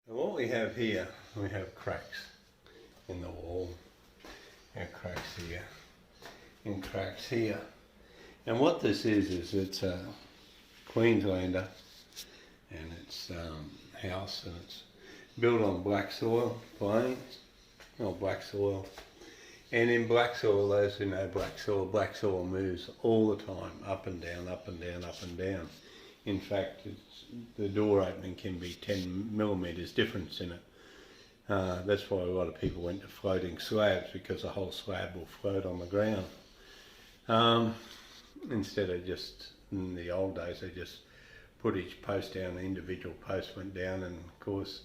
And what we have here, we have cracks in the wall, and cracks here, and cracks here. And what this is it's a Queenslander, and it's house, and it's built on black soil, plains, not black soil. And in black soil, those who know black soil moves all the time, up and down, up and down, up and down. In fact, the door opening can be 10 millimetres difference in it. That's why a lot of people went to floating slabs, because the whole slab will float on the ground. Instead of just, in the old days, they just put each post down, the individual post went down, and of course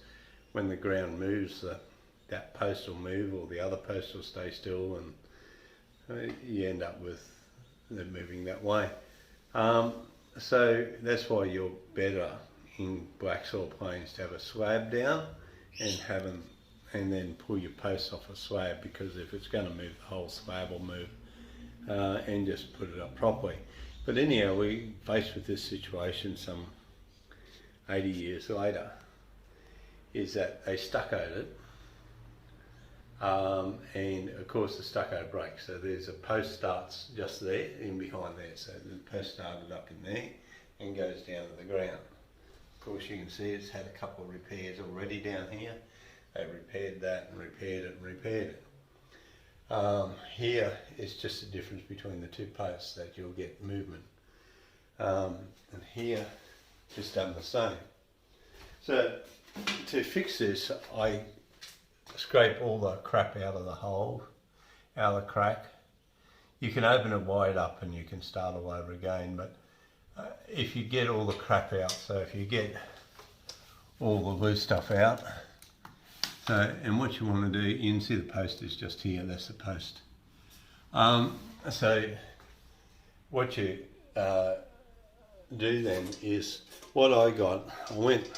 when the ground moves, that post will move, or the other post will stay still, and you end up with them moving that way. So that's why you're better in black soil plains to have a slab down and then pull your posts off a slab, because if it's going to move, the whole slab will move, and just put it up properly. But anyhow, we faced with this situation some 80 years later, is that they stuccoed it, and of course the stucco breaks. So there's a post starts just there, in behind there. So the post started up in there and goes down to the ground. Of course you can see it's had a couple of repairs already down here. They repaired that and repaired it and repaired it. Here it's just the difference between the two posts that you'll get movement. And here just done the same. So to fix this, I scrape all the crap out of the hole, out of the crack. You can open it wide up and you can start all over again, but if you get all the crap out, so if you get all the loose stuff out, and what you want to do, you can see the post is just here, that's the post. So what you do then is, what I went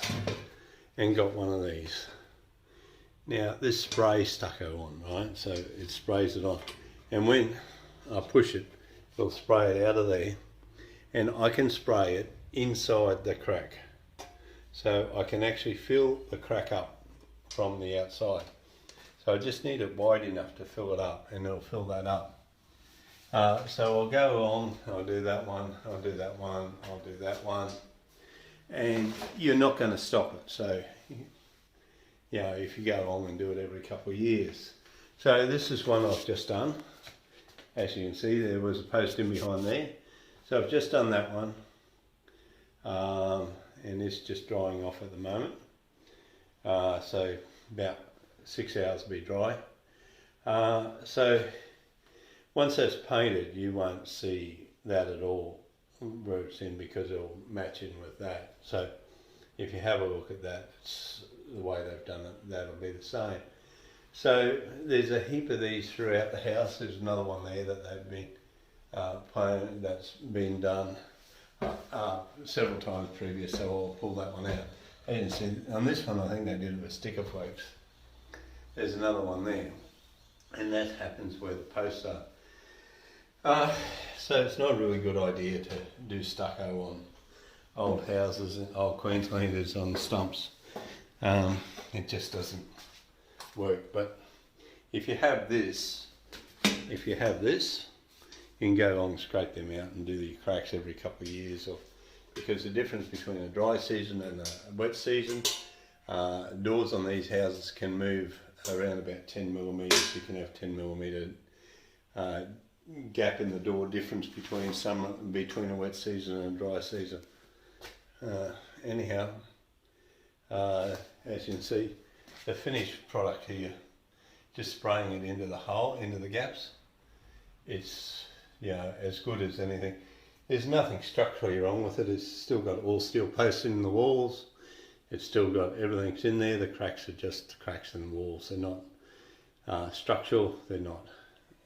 and got one of these. Now this sprays stucco on, right? So it sprays it on, and when I push it, it'll spray it out of there, and I can spray it inside the crack. So I can actually fill the crack up from the outside. So I just need it wide enough to fill it up, and it'll fill that up. So I'll go on, I'll do that one, I'll do that one, I'll do that one, and you're not going to stop it. So you know, if you go on and do it every couple of years. So this is one I've just done. As you can see, there was a post in behind there. So I've just done that one, and it's just drying off at the moment. So about 6 hours to be dry. So once that's painted, you won't see that at all where it's in, because it'll match in with that. So if you have a look at that, it's the way they've done it, that'll be the same. So there's a heap of these throughout the house. There's another one there that they've been playing, that's been done several times previous, so I'll pull that one out. And see, on this one I think they did it with sticker flakes. There's another one there, and that happens where the posts are. So it's not a really good idea to do stucco on old houses and old Queenslanders on stumps. It just doesn't work. But if you have this, you can go along and scrape them out and do the cracks every couple of years, or because the difference between a dry season and a wet season, doors on these houses can move around about 10 millimetres. You can have 10 millimetre gap in the door difference between a wet season and a dry season. Anyhow, as you can see, the finished product here, just spraying it into the hole, into the gaps, it's, you know, as good as anything. There's nothing structurally wrong with it. It's still got all steel posts in the walls. It's still got everything's in there. The cracks are just cracks in the walls. They're not structural. They're not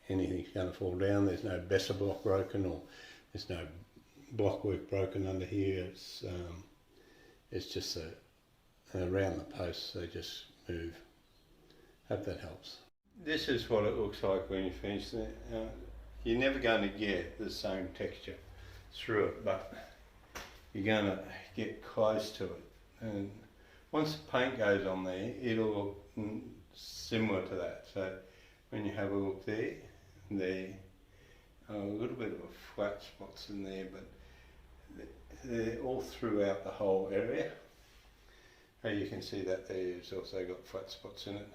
anything's going to fall down. There's no better block broken, or there's no block work broken under here. It's just around the posts. They just move. Hope that helps. This is what it looks like when you finish it. You're never going to get the same texture through it, but you're going to get close to it. And once the paint goes on there, it'll look similar to that. So when you have a look there, a little bit of flat spots in there, but they're all throughout the whole area. And you can see that there's also got flat spots in it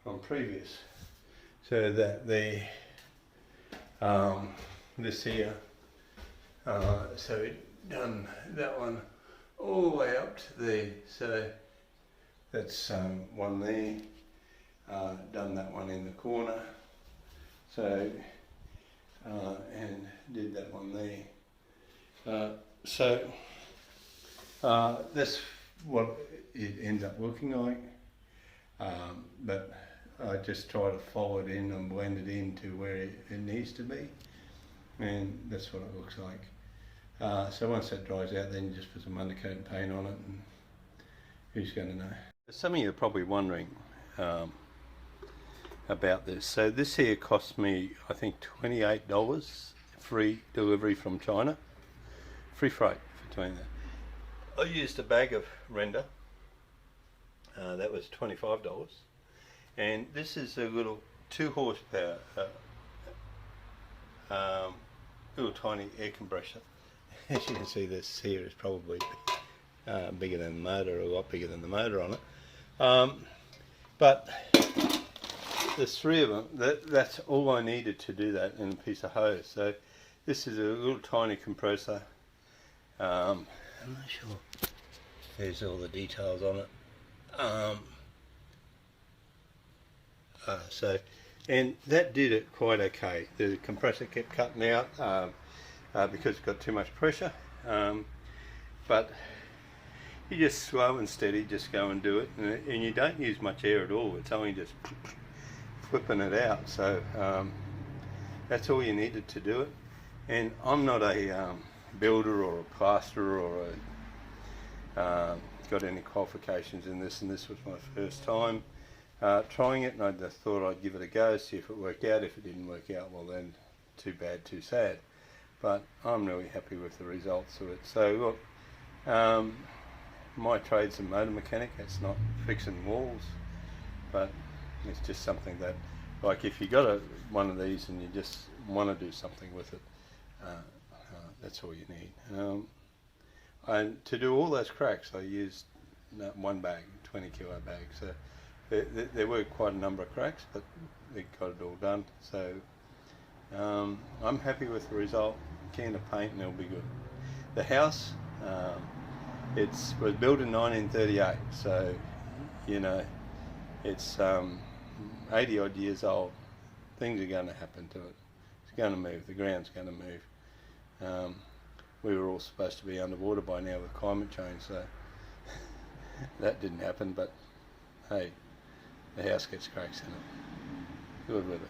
from previous. So that there, this here, so it done that one all the way up to there. So that's one there. Done that one in the corner. So and did that one there. So that's what it ends up looking like. But I just try to follow it in and blend it into where it needs to be, and that's what it looks like. So once that dries out, then you just put some undercoat paint on it, and who's going to know? Some of you are probably wondering about this. So this here cost me, I think, $28, free delivery from China, free freight between that. I used a bag of render, that was $25, and this is a little 2 horsepower little tiny air compressor. As you can see, this here is probably bigger than the motor, a lot bigger than the motor on it, but there's 3 of them. That's all I needed to do that in a piece of hose. So this is a little tiny compressor. I'm not sure there's all the details on it. And that did it quite okay. The compressor kept cutting out because it got too much pressure, but you just slow and steady, just go and do it, and you don't use much air at all. It's only just whipping it out. So that's all you needed to do it. And I'm not a builder or a plasterer or got any qualifications in this, and this was my first time trying it, and I just thought I'd give it a go, see if it worked out. If it didn't work out, well then, too bad, too sad. But I'm really happy with the results of it. So look, my trade's a motor mechanic. It's not fixing walls, but it's just something that, like, if you got one of these and you just want to do something with it, that's all you need. And to do all those cracks, I used one bag, 20 kilo bag. So there were quite a number of cracks, but they got it all done. So I'm happy with the result. Can of paint and it'll be good. The house, it was built in 1938, so you know it's 80 odd years old. Things are going to happen to it. It's going to move. The ground's going to move. We were all supposed to be underwater by now with climate change, so that didn't happen. But hey, the house gets cracks in it. Good with it.